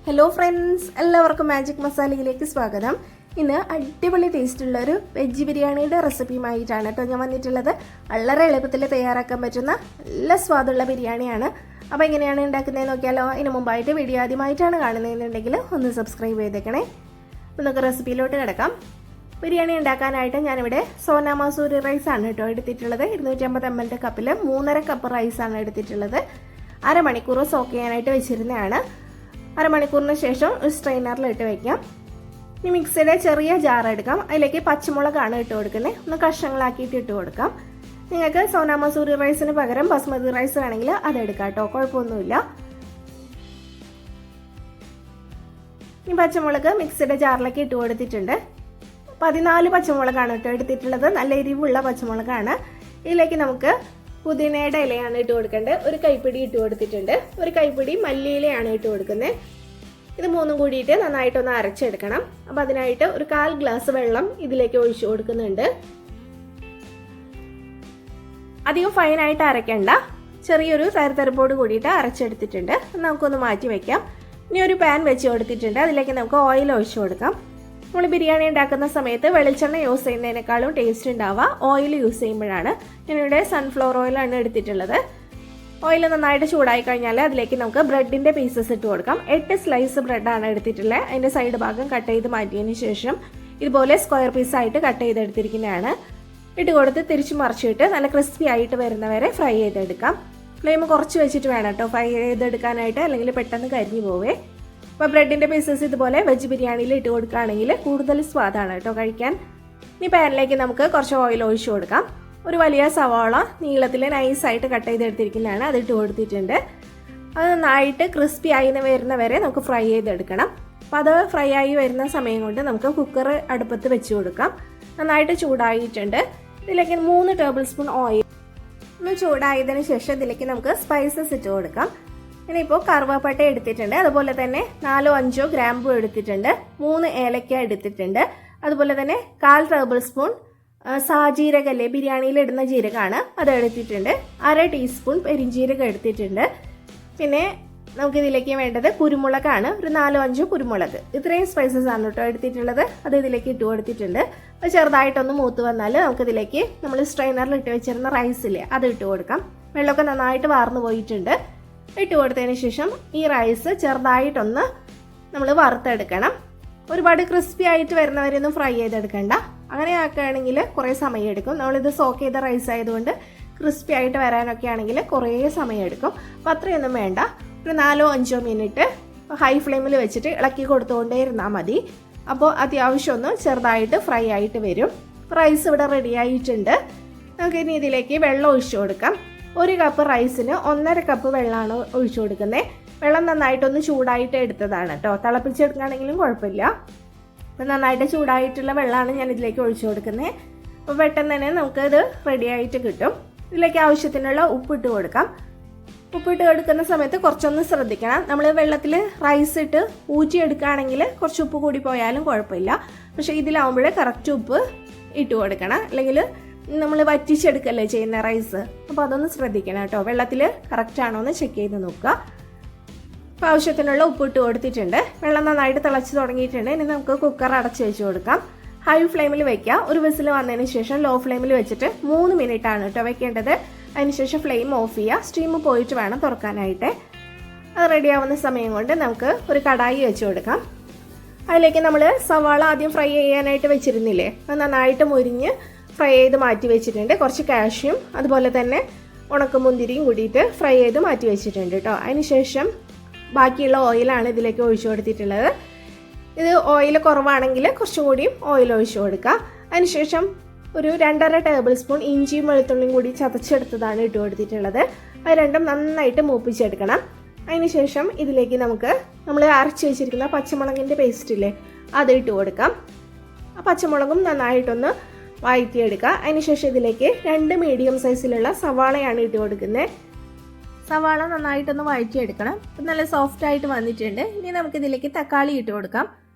Hello friends, എല്ലാവർക്കും magic മസാലയിലേക്ക് സ്വാഗതം. ഇന്ന് അടിപൊളി ടേസ്റ്റുള്ള ഒരു വെജ് ബിരിയാണിയുടെ റെസിപ്പിയുമായിട്ടാണ് കേട്ടോ ഞാൻ വന്നിട്ടുള്ളത്. വളരെ എളുപ്പത്തിൽ തയ്യാറാക്കാൻ പറ്റുന്ന നല്ല സ്വാദുള്ള ബിരിയാണിയാണ്. അപ്പോൾ എങ്ങനെയാണ് ഉണ്ടാക്കുന്നതെന്ന് നോക്കിയാലോ. ഇതിന് മുമ്പായിട്ട് വീഡിയോ ആദ്യമായിട്ടാണ് കാണുന്നതെന്നുണ്ടെങ്കിൽ ഒന്ന് സബ്സ്ക്രൈബ് ചെയ്തേക്കണേ. അപ്പോൾ നമുക്ക് റെസിപ്പിയിലോട്ട് കിടക്കാം. ബിരിയാണി ഉണ്ടാക്കാനായിട്ട് ഞാനിവിടെ സോനാ മസൂരി റൈസാണ് കേട്ടോ എടുത്തിട്ടുള്ളത്. 250 ml കപ്പിൽ 3.5 കപ്പ് റൈസാണ് എടുത്തിട്ടുള്ളത്. അരമണിക്കൂർ സോക്ക് ചെയ്യാനായിട്ട് വെച്ചിരുന്നതാണ്. അരമണിക്കൂറിന് ശേഷം ഒരു സ്ട്രെയിനറിലിട്ട് വയ്ക്കാം. ഇനി മിക്സിയുടെ ചെറിയ ജാർ എടുക്കാം. അതിലേക്ക് പച്ചമുളകാണ് ഇട്ട് കൊടുക്കുന്നത്. ഒന്ന് കഷ്ണങ്ങളാക്കിയിട്ട് ഇട്ട് കൊടുക്കാം. നിങ്ങൾക്ക് സോനാ മസൂരി റൈസിന് പകരം ബസ്മതി റൈസ് വേണമെങ്കിൽ അതെടുക്കാം കേട്ടോ, കുഴപ്പമൊന്നുമില്ല. ഇനി പച്ചമുളക് മിക്സിയുടെ ജാറിലേക്ക് ഇട്ട് കൊടുത്തിട്ടുണ്ട്. 14 പച്ചമുളകാണ് കേട്ടോ എടുത്തിട്ടുള്ളത്. നല്ല എരിവുള്ള പച്ചമുളകാണ്. ഇതിലേക്ക് നമുക്ക് പുതിനയുടെ ഇലയാണ് ഇട്ട് കൊടുക്കേണ്ടത്. ഒരു കൈപ്പിടി ഇട്ട് കൊടുത്തിട്ടുണ്ട്. ഒരു കൈപ്പിടി മല്ലിയിലയാണ് ഇട്ട് കൊടുക്കുന്നത്. ഇത് മൂന്നും കൂടിയിട്ട് നന്നായിട്ടൊന്ന് അരച്ചെടുക്കണം. അപ്പോൾ അതിനായിട്ട് ഒരു 1/4 ഗ്ലാസ് വെള്ളം ഇതിലേക്ക് ഒഴിച്ചു കൊടുക്കുന്നുണ്ട്. അധികം ഫൈനായിട്ട് അരയ്ക്കണ്ട, ചെറിയൊരു തരിതരിപ്പോട് കൂടിയിട്ട് അരച്ചെടുത്തിട്ടുണ്ട്. നമുക്കൊന്ന് മാറ്റി വയ്ക്കാം. ഇനി ഒരു പാൻ വെച്ച് കൊടുത്തിട്ടുണ്ട്. അതിലേക്ക് നമുക്ക് ഓയിൽ ഒഴിച്ചു കൊടുക്കാം. നമ്മൾ ബിരിയാണി ഉണ്ടാക്കുന്ന സമയത്ത് വെളിച്ചെണ്ണ യൂസ് ചെയ്യുന്നതിനേക്കാളും ടേസ്റ്റ് ഉണ്ടാവുക ഓയിൽ യൂസ് ചെയ്യുമ്പോഴാണ്. ഞാനിവിടെ സൺഫ്ലവർ ഓയിലാണ് എടുത്തിട്ടുള്ളത്. ഓയിൽ നന്നായിട്ട് ചൂടായി കഴിഞ്ഞാൽ അതിലേക്ക് നമുക്ക് ബ്രെഡിൻ്റെ പീസസ് ഇട്ട് കൊടുക്കാം. 8 സ്ലൈസ് ബ്രെഡാണ് എടുത്തിട്ടുള്ളത്. അതിൻ്റെ സൈഡ് ഭാഗം കട്ട് ചെയ്ത് മാറ്റിയതിന് ശേഷം ഇതുപോലെ സ്ക്വയർ പീസായിട്ട് കട്ട് ചെയ്തെടുത്തിരിക്കുന്നതാണ്. ഇട്ട് കൊടുത്ത് തിരിച്ച് മറിച്ചിട്ട് നല്ല ക്രിസ്പി ആയിട്ട് വരുന്നവരെ ഫ്രൈ ചെയ്തെടുക്കാം. ഫ്ലെയിം കുറച്ച് വെച്ചിട്ട് വേണം കേട്ടോ ഫ്രൈ ചെയ്തെടുക്കാനായിട്ട്, അല്ലെങ്കിൽ പെട്ടെന്ന് കരിഞ്ഞു പോവേ. അപ്പോൾ ബ്രെഡിൻ്റെ പീസസ് ഇതുപോലെ വെജ് ബിരിയാണിയിൽ ഇട്ട് കൊടുക്കുകയാണെങ്കിൽ കൂടുതൽ സ്വാദാണ് കേട്ടോ കഴിക്കാൻ. ഇനി പാനിലേക്ക് നമുക്ക് കുറച്ച് ഓയിൽ ഒഴിച്ചു കൊടുക്കാം. ഒരു വലിയ സവാള നീളത്തിൽ നൈസായിട്ട് കട്ട് ചെയ്തെടുത്തിരിക്കുന്നതാണ്, അത് ഇട്ട് കൊടുത്തിട്ടുണ്ട്. അത് നന്നായിട്ട് ക്രിസ്പി ആയി വരുന്നവരെ നമുക്ക് ഫ്രൈ ചെയ്തെടുക്കണം. അപ്പോൾ അത് ഫ്രൈ ആയി വരുന്ന സമയം കൊണ്ട് നമുക്ക് കുക്കർ അടുപ്പത്ത് വെച്ച് കൊടുക്കാം. നന്നായിട്ട് ചൂടായിട്ടുണ്ട്. ഇതിലേക്ക് 3 ടേബിൾ സ്പൂൺ ഓയിൽ ഒന്ന് ചൂടായതിന് ശേഷം ഇതിലേക്ക് നമുക്ക് സ്പൈസസ് ഇട്ട് കൊടുക്കാം. ഇനിയിപ്പോൾ കറുവാപ്പട്ട എടുത്തിട്ടുണ്ട്. അതുപോലെ തന്നെ 4-5 ഗ്രാമ്പു എടുത്തിട്ടുണ്ട്. 3 ഏലക്ക എടുത്തിട്ടുണ്ട്. അതുപോലെ തന്നെ 1/4 ടേബിൾ സ്പൂൺ സാജീരകല്ലേ, ബിരിയാണിയിൽ ഇടുന്ന ജീരകമാണ്, അത് എടുത്തിട്ടുണ്ട്. 1/2 ടീസ്പൂൺ പെരിഞ്ജീരകം എടുത്തിട്ടുണ്ട്. പിന്നെ നമുക്കിതിലേക്ക് വേണ്ടത് കുരുമുളകാണ്. ഒരു 4-5 കുരുമുളക്. ഇത്രയും സ്പൈസസ് ആണ് കേട്ടോ എടുത്തിട്ടുള്ളത്. അത് ഇതിലേക്ക് ഇട്ട് കൊടുത്തിട്ടുണ്ട്. അത് ചെറുതായിട്ടൊന്ന് മൂത്ത് വന്നാൽ നമുക്കിതിലേക്ക് നമ്മൾ സ്ട്രെയിനറിൽ ഇട്ട് വെച്ചിരുന്ന റൈസില്ലേ അത് ഇട്ട് കൊടുക്കാം. വെള്ളമൊക്കെ നന്നായിട്ട് വാർന്നു പോയിട്ടുണ്ട്. ഇട്ട് കൊടുത്തതിന് ശേഷം ഈ റൈസ് ചെറുതായിട്ടൊന്ന് നമ്മൾ വറുത്തെടുക്കണം. ഒരുപാട് ക്രിസ്പി ആയിട്ട് വരുന്നവരെയൊന്നും ഫ്രൈ ചെയ്തെടുക്കണ്ട. അങ്ങനെ ആക്കുകയാണെങ്കിൽ കുറേ സമയം എടുക്കും. നമ്മളിത് സോക്ക് ചെയ്ത റൈസ് ആയതുകൊണ്ട് ക്രിസ്പി ആയിട്ട് വരാനൊക്കെ ആണെങ്കിൽ കുറേ സമയം എടുക്കും. അപ്പോൾ അത്രയൊന്നും വേണ്ട. ഒരു 4-5 മിനിറ്റ് ഹൈ ഫ്ലെയിമിൽ വെച്ചിട്ട് ഇളക്കി കൊടുത്തുകൊണ്ടേ ഇരുന്നാൽ മതി. അപ്പോൾ അത്യാവശ്യം ഒന്ന് ചെറുതായിട്ട് ഫ്രൈ ആയിട്ട് വരും. റൈസ് ഇവിടെ റെഡി ആയിട്ടുണ്ട്. നമുക്ക് ഇനി ഇതിലേക്ക് വെള്ളം ഒഴിച്ചു കൊടുക്കാം. 1 കപ്പ് റൈസിന് 1.5 കപ്പ് വെള്ളമാണ് ഒഴിച്ചു കൊടുക്കുന്നത്. വെള്ളം നന്നായിട്ടൊന്ന് ചൂടായിട്ട് എടുത്തതാണ് കേട്ടോ, തിളപ്പിച്ചെടുക്കുകയാണെങ്കിലും കുഴപ്പമില്ല. അപ്പോൾ നന്നായിട്ട് ചൂടായിട്ടുള്ള വെള്ളമാണ് ഞാൻ ഇതിലേക്ക് ഒഴിച്ചു കൊടുക്കുന്നത്. അപ്പോൾ പെട്ടെന്ന് തന്നെ നമുക്കത് റെഡി ആയിട്ട് കിട്ടും. ഇതിലേക്ക് ആവശ്യത്തിനുള്ള ഉപ്പിട്ട് കൊടുക്കാം. ഉപ്പിട്ട് കൊടുക്കുന്ന സമയത്ത് കുറച്ചൊന്ന് ശ്രദ്ധിക്കണം. നമ്മൾ വെള്ളത്തിൽ റൈസ് ഇട്ട് ഊറ്റിയെടുക്കുകയാണെങ്കിൽ കുറച്ച് ഉപ്പ് കൂടി പോയാലും കുഴപ്പമില്ല. പക്ഷേ ഇതിലാവുമ്പോൾ കറക്റ്റ് ഉപ്പ് ഇട്ട് കൊടുക്കണം, അല്ലെങ്കിൽ നമ്മൾ വറ്റിച്ചെടുക്കല്ലേ ചെയ്യുന്ന റൈസ്. അപ്പോൾ അതൊന്ന് ശ്രദ്ധിക്കണം കേട്ടോ. വെള്ളത്തിൽ കറക്റ്റ് ആണോ എന്ന് ചെക്ക് ചെയ്ത് നോക്കുക. അപ്പോൾ ആവശ്യത്തിനുള്ള ഉപ്പിട്ട് കൊടുത്തിട്ടുണ്ട്. വെള്ളം നന്നായിട്ട് തിളച്ച് തുടങ്ങിയിട്ടുണ്ട്. ഇനി നമുക്ക് കുക്കർ അടച്ച് വെച്ച് കൊടുക്കാം. ഹൈ ഫ്ലെയിമിൽ വെക്കുക. ഒരു വിസിൽ വന്നതിന് ശേഷം ലോ ഫ്ലെയിമിൽ വെച്ചിട്ട് 3 മിനിറ്റ് ആണ് കേട്ടോ വെക്കേണ്ടത്. അതിനുശേഷം ഫ്ലെയിം ഓഫ് ചെയ്യുക. സ്റ്റീം പോയിട്ട് വേണം തുറക്കാനായിട്ട്. അത് റെഡിയാവുന്ന സമയം കൊണ്ട് നമുക്ക് ഒരു കടായി വെച്ച് കൊടുക്കാം. അതിലേക്ക് നമ്മൾ സവാള ആദ്യം ഫ്രൈ ചെയ്യാനായിട്ട് വെച്ചിരുന്നില്ലേ, അത് നന്നായിട്ട് മുരിഞ്ഞ് ഫ്രൈ ചെയ്ത് മാറ്റി വെച്ചിട്ടുണ്ട്. കുറച്ച് കാഷ്യും അതുപോലെ തന്നെ ഉണക്കമുന്തിരിയും കൂടിയിട്ട് ഫ്രൈ ചെയ്ത് മാറ്റി വെച്ചിട്ടുണ്ട് കേട്ടോ. അതിനുശേഷം ബാക്കിയുള്ള ഓയിലാണ് ഇതിലേക്ക് ഒഴിച്ചു കൊടുത്തിട്ടുള്ളത്. ഇത് ഓയിൽ കുറവാണെങ്കിൽ കുറച്ചും കൂടിയും ഓയിൽ ഒഴിച്ചു കൊടുക്കുക. അതിനുശേഷം ഒരു 2.5 ടേബിൾ സ്പൂൺ ഇഞ്ചിയും വെളുത്തുള്ളിയും കൂടി ചതച്ചെടുത്തതാണ് ഇട്ട് കൊടുത്തിട്ടുള്ളത്. അത് രണ്ടും നന്നായിട്ട് മൂപ്പിച്ചെടുക്കണം. അതിനുശേഷം ഇതിലേക്ക് നമ്മൾ അരച്ച് വെച്ചിരിക്കുന്ന പച്ചമുളകിൻ്റെ പേസ്റ്റില്ലേ അത് ഇട്ട് കൊടുക്കാം. ആ പച്ചമുളകും നന്നായിട്ടൊന്ന് വഴറ്റിയെടുക്കുക. അതിനുശേഷം ഇതിലേക്ക് 2 മീഡിയം സൈസിലുള്ള സവാളയാണ് ഇട്ട് കൊടുക്കുന്നത്. സവാള നന്നായിട്ടൊന്ന് വഴറ്റിയെടുക്കണം. നല്ല സോഫ്റ്റ് ആയിട്ട് വന്നിട്ടുണ്ട്. ഇനി നമുക്കിതിലേക്ക് തക്കാളി ഇട്ട് കൊടുക്കാം.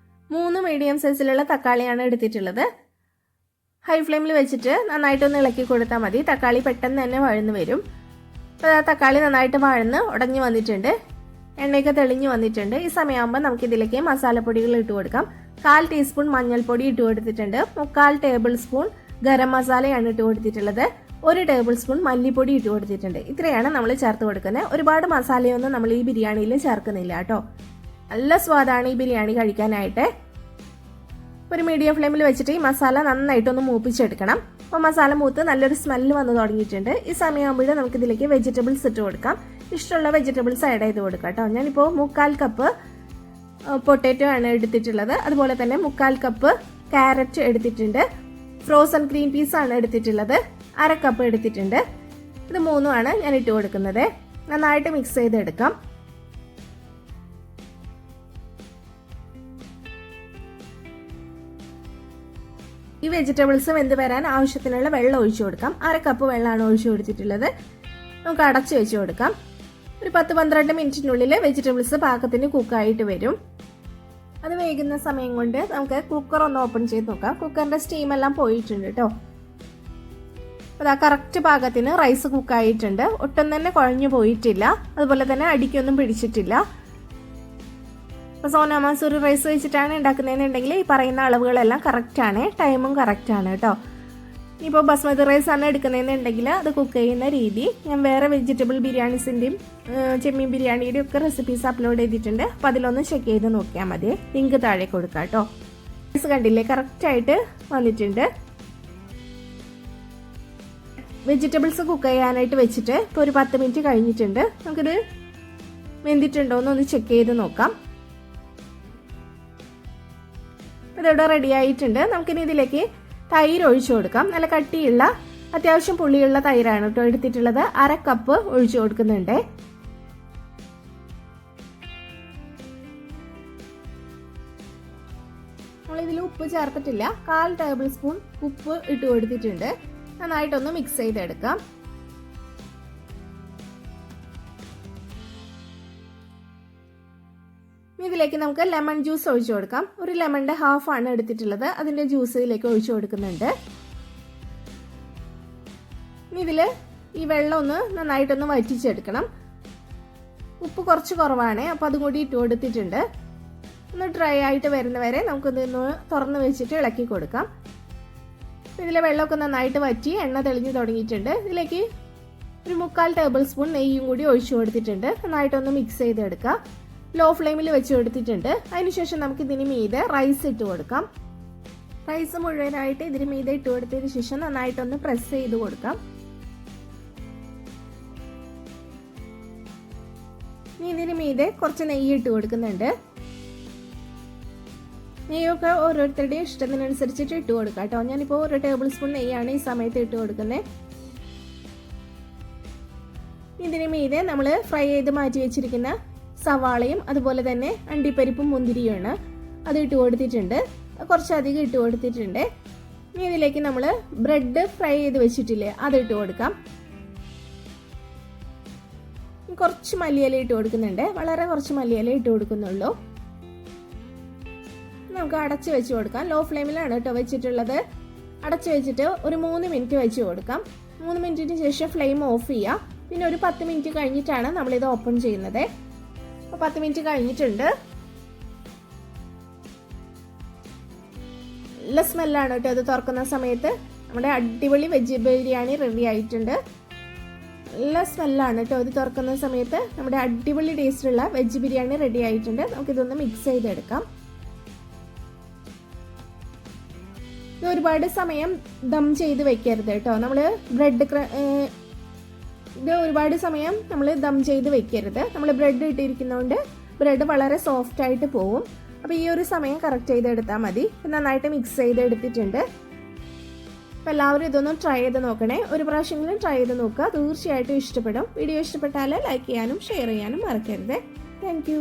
3 മീഡിയം സൈസിലുള്ള തക്കാളിയാണ് എടുത്തിട്ടുള്ളത്. ഹൈ ഫ്ലെയിമിൽ വെച്ചിട്ട് നന്നായിട്ടൊന്ന് ഇളക്കി കൊടുത്താൽ മതി. തക്കാളി പെട്ടെന്ന് തന്നെ വഴന്ന് വരും. അപ്പോൾ തക്കാളി നന്നായിട്ട് വഴന്ന് ഉടഞ്ഞു വന്നിട്ടുണ്ട്. എണ്ണയൊക്കെ തെളിഞ്ഞു വന്നിട്ടുണ്ട്. ഈ സമയമാകുമ്പോൾ നമുക്കിതിലേക്ക് മസാലപ്പൊടികൾ ഇട്ട് കൊടുക്കാം. 1/4 ടീസ്പൂൺ മഞ്ഞൾപ്പൊടി ഇട്ട് കൊടുത്തിട്ടുണ്ട്. 3/4 ടേബിൾ സ്പൂൺ ഗരം മസാലയാണ് ഇട്ട് കൊടുത്തിട്ടുള്ളത്. 1 ടേബിൾ സ്പൂൺ മല്ലിപ്പൊടി ഇട്ട് കൊടുത്തിട്ടുണ്ട്. ഇത്രയാണ് നമ്മൾ ചേർത്ത് കൊടുക്കുന്നത്. ഒരുപാട് മസാലയൊന്നും നമ്മൾ ഈ ബിരിയാണിയിൽ ചേർക്കുന്നില്ല കേട്ടോ. നല്ല സ്വാദാണ് ഈ ബിരിയാണി കഴിക്കാനായിട്ട്. ഒരു മീഡിയം ഫ്ലെയിമിൽ വെച്ചിട്ട് ഈ മസാല നന്നായിട്ടൊന്ന് മൂപ്പിച്ചെടുക്കണം. അപ്പോൾ മസാല മൂത്ത് നല്ലൊരു സ്മെല്ല് വന്ന് തുടങ്ങിയിട്ടുണ്ട്. ഈ സമയമാകുമ്പോഴേ നമുക്കിതിലേക്ക് വെജിറ്റബിൾസ് ഇട്ട് കൊടുക്കാം. ഇഷ്ടമുള്ള വെജിറ്റബിൾസ് ആഡ് ചെയ്ത് കൊടുക്കാം കേട്ടോ. ഞാനിപ്പോൾ 3/4 കപ്പ് പൊട്ടാറ്റോ ആണ് എടുത്തിട്ടുള്ളത്. അതുപോലെ തന്നെ 3/4 കപ്പ് ക്യാരറ്റ് എടുത്തിട്ടുണ്ട്. ഫ്രോസൺ ഗ്രീൻ പീസ് ആണ് എടുത്തിട്ടുള്ളത്. 1/2 കപ്പ് എടുത്തിട്ടുണ്ട്. ഇത് മൂന്നുമാണ് ഞാൻ ഇട്ട് കൊടുക്കുന്നത്. നന്നായിട്ട് മിക്സ് ചെയ്തെടുക്കാം. ഈ വെജിറ്റബിൾസ് വെന്ത് വരാൻ ആവശ്യത്തിനുള്ള വെള്ളം ഒഴിച്ചു കൊടുക്കാം. 1/2 കപ്പ് വെള്ളമാണ് ഒഴിച്ചു കൊടുത്തിട്ടുള്ളത്. നമുക്ക് അടച്ചു വെച്ച് കൊടുക്കാം. ഒരു 10-12 മിനിറ്റിനുള്ളിൽ വെജിറ്റബിൾസ് പാകത്തിന് കുക്കായിട്ട് വരും. അത് വേകുന്ന സമയം കൊണ്ട് നമുക്ക് കുക്കർ ഒന്ന് ഓപ്പൺ ചെയ്ത് നോക്കാം. കുക്കറിന്റെ സ്റ്റീം എല്ലാം പോയിട്ടുണ്ട് കേട്ടോ. അപ്പോൾ ആ കറക്റ്റ് പാകത്തിന് റൈസ് കുക്കായിട്ടുണ്ട്. ഒട്ടും തന്നെ കുഴഞ്ഞു പോയിട്ടില്ല. അതുപോലെ തന്നെ അടിക്കൊന്നും പിടിച്ചിട്ടില്ല. അപ്പോൾ സോനാ മസൂരി റൈസ് വെച്ചിട്ടാണ് ഉണ്ടാക്കുന്നതെന്നുണ്ടെങ്കിൽ ഈ പറയുന്ന അളവുകളെല്ലാം കറക്റ്റാണ്, ടൈമും കറക്റ്റാണ് കേട്ടോ. ഇപ്പോൾ ബസ്മതി റൈസ് ആണ് എടുക്കുന്നതെന്നുണ്ടെങ്കിൽ അത് കുക്ക് ചെയ്യുന്ന രീതി ഞാൻ വേറെ വെജിറ്റബിൾ ബിരിയാണീസിൻ്റെയും ചെമ്മീൻ ബിരിയാണിയുടെയും ഒക്കെ റെസിപ്പീസ് അപ്ലോഡ് ചെയ്തിട്ടുണ്ട്. അപ്പോൾ അതിലൊന്ന് ചെക്ക് ചെയ്ത് നോക്കിയാൽ മതി. ലിങ്ക് താഴെ കൊടുക്കാം കേട്ടോ. റൈസ് കണ്ടില്ലേ, കറക്റ്റായിട്ട് വന്നിട്ടുണ്ട്. വെജിറ്റബിൾസ് കുക്ക് ചെയ്യാനായിട്ട് വെച്ചിട്ട് ഇപ്പോൾ ഒരു 10 മിനിറ്റ് കഴിഞ്ഞിട്ടുണ്ട്. നമുക്കിത് വെന്തിട്ടുണ്ടോ എന്നൊന്ന് ചെക്ക് ചെയ്ത് നോക്കാം. ഇതിവിടെ റെഡി ആയിട്ടുണ്ട്. നമുക്കിനി ഇതിലേക്ക് തൈര് ഒഴിച്ചു കൊടുക്കാം. നല്ല കട്ടിയുള്ള അത്യാവശ്യം പുളിയുള്ള തൈരാണ് കേട്ടോ എടുത്തിട്ടുള്ളത്. 1/2 കപ്പ് ഒഴിച്ചു കൊടുക്കുന്നുണ്ട്. നമ്മളിതിൽ ഉപ്പ് ചേർത്തിട്ടില്ല. 1/4 ടേബിൾ സ്പൂൺ ഉപ്പ് ഇട്ട് കൊടുത്തിട്ടുണ്ട്. നന്നായിട്ടൊന്ന് മിക്സ് ചെയ്തെടുക്കാം. ഇതിലേക്ക് നമുക്ക് ലെമൺ ജ്യൂസ് ഒഴിച്ചു കൊടുക്കാം. ഒരു ലെമണിന്റെ ഹാഫ് ആണ് എടുത്തിട്ടുള്ളത്. അതിന്റെ ജ്യൂസ് ഇതിലേക്ക് ഒഴിച്ചു കൊടുക്കുന്നുണ്ട്. ഇതില് ഈ വെള്ളം ഒന്ന് നന്നായിട്ടൊന്ന് വറ്റിച്ചെടുക്കണം. ഉപ്പ് കുറച്ച് കുറവാണ്, അപ്പോൾ അതും കൂടി ഇട്ട് കൊടുത്തിട്ടുണ്ട്. ഒന്ന് ഡ്രൈ ആയിട്ട് വരുന്നവരെ നമുക്കിതൊന്ന് തുറന്ന് വെച്ചിട്ട് ഇളക്കി കൊടുക്കാം. ഇതിലെ വെള്ളമൊക്കെ നന്നായിട്ട് വറ്റി എണ്ണ തെളിഞ്ഞു തുടങ്ങിയിട്ടുണ്ട്. ഇതിലേക്ക് ഒരു 3/4 ടേബിൾ സ്പൂൺ നെയ്യും കൂടി ഒഴിച്ചു കൊടുത്തിട്ടുണ്ട്. നന്നായിട്ടൊന്ന് മിക്സ് ചെയ്തെടുക്കാം. ലോ ഫ്ലെയിമിൽ വെച്ച് കൊടുത്തിട്ടുണ്ട്. അതിനുശേഷം നമുക്ക് ഇതിന് മീതെ റൈസ് ഇട്ട് കൊടുക്കാം. റൈസ് മുഴുവനായിട്ട് ഇതിന് മീതെ ഇട്ട് കൊടുത്തതിന് ശേഷം നന്നായിട്ടൊന്ന് പ്രസ് ചെയ്ത് കൊടുക്കാം. ഇനി ഇതിന് മീതെ കുറച്ച് നെയ്യ് ഇട്ട് കൊടുക്കുന്നുണ്ട്. നെയ്യൊക്കെ ഓരോരുത്തരുടെയും ഇഷ്ടത്തിനനുസരിച്ചിട്ട് ഇട്ട് കൊടുക്കാം കേട്ടോ. ഞാനിപ്പോൾ 1 ടേബിൾ സ്പൂൺ നെയ്യാണ് ഈ സമയത്ത് ഇട്ട് കൊടുക്കുന്നത്. ഇതിന് മീതെ നമ്മൾ ഫ്രൈ ചെയ്ത് മാറ്റി വെച്ചിരിക്കുന്ന സവാളയും അതുപോലെ തന്നെ അണ്ടിപ്പരിപ്പും മുന്തിരിയുമാണ്, അത് ഇട്ട് കൊടുത്തിട്ടുണ്ട്. കുറച്ചധികം ഇട്ട് കൊടുത്തിട്ടുണ്ട്. ഇനി ഇതിലേക്ക് നമ്മൾ ബ്രെഡ് ഫ്രൈ ചെയ്ത് വെച്ചിട്ടില്ലേ, അത് ഇട്ട് കൊടുക്കാം. കുറച്ച് മല്ലിയില ഇട്ട് കൊടുക്കുന്നുണ്ട്. വളരെ കുറച്ച് മല്ലിയില ഇട്ട് കൊടുക്കുന്നുള്ളൂ. നമുക്ക് അടച്ച് വെച്ച് കൊടുക്കാം. ലോ ഫ്ലെയിമിലാണ് കേട്ടോ വെച്ചിട്ടുള്ളത്. അടച്ച് വെച്ചിട്ട് ഒരു 3 മിനിറ്റ് വെച്ച് കൊടുക്കാം. 3 മിനിറ്റിന് ശേഷം ഫ്ലെയിം ഓഫ് ചെയ്യാം. പിന്നെ ഒരു 10 മിനിറ്റ് കഴിഞ്ഞിട്ടാണ് നമ്മളിത് ഓപ്പൺ ചെയ്യുന്നത്. അപ്പോൾ 10 മിനിറ്റ് കഴിഞ്ഞിട്ടുണ്ട്. നല്ല സ്മെല്ലാണ് കേട്ടോ ഇത് തുറക്കുന്ന സമയത്ത്. നമ്മുടെ അടിപൊളി വെജ് ബിരിയാണി റെഡി ആയിട്ടുണ്ട്. നല്ല സ്മെല്ലാണ് കേട്ടോ ഇത് തുറക്കുന്ന സമയത്ത്. നമ്മുടെ അടിപൊളി ടേസ്റ്റുള്ള വെജ് ബിരിയാണി റെഡി ആയിട്ടുണ്ട്. നമുക്കിതൊന്ന് മിക്സ് ചെയ്തെടുക്കാം. ഇത് ഒരുപാട് സമയം ദം ചെയ്ത് വെക്കരുത് കേട്ടോ. നമ്മൾ ഇത് ഒരുപാട് സമയം നമ്മൾ ദം ചെയ്ത് വെക്കരുത്. നമ്മൾ ബ്രെഡ് ഇട്ടിരിക്കുന്നതുകൊണ്ട് ബ്രെഡ് വളരെ സോഫ്റ്റ് ആയിട്ട് പോവും. അപ്പോൾ ഈ ഒരു സമയം കറക്റ്റ് ചെയ്തെടുത്താൽ മതി. നന്നായിട്ട് മിക്സ് ചെയ്തെടുത്തിട്ടുണ്ട്. അപ്പോൾ എല്ലാവരും ഇതൊന്ന് ട്രൈ ചെയ്ത് നോക്കണേ. ഒരു പ്രാവശ്യമെങ്കിലും ട്രൈ ചെയ്ത് നോക്കുക. തീർച്ചയായിട്ടും ഇഷ്ടപ്പെടും. വീഡിയോ ഇഷ്ടപ്പെട്ടാൽ ലൈക്ക് ചെയ്യാനും ഷെയർ ചെയ്യാനും മറക്കരുത്. താങ്ക്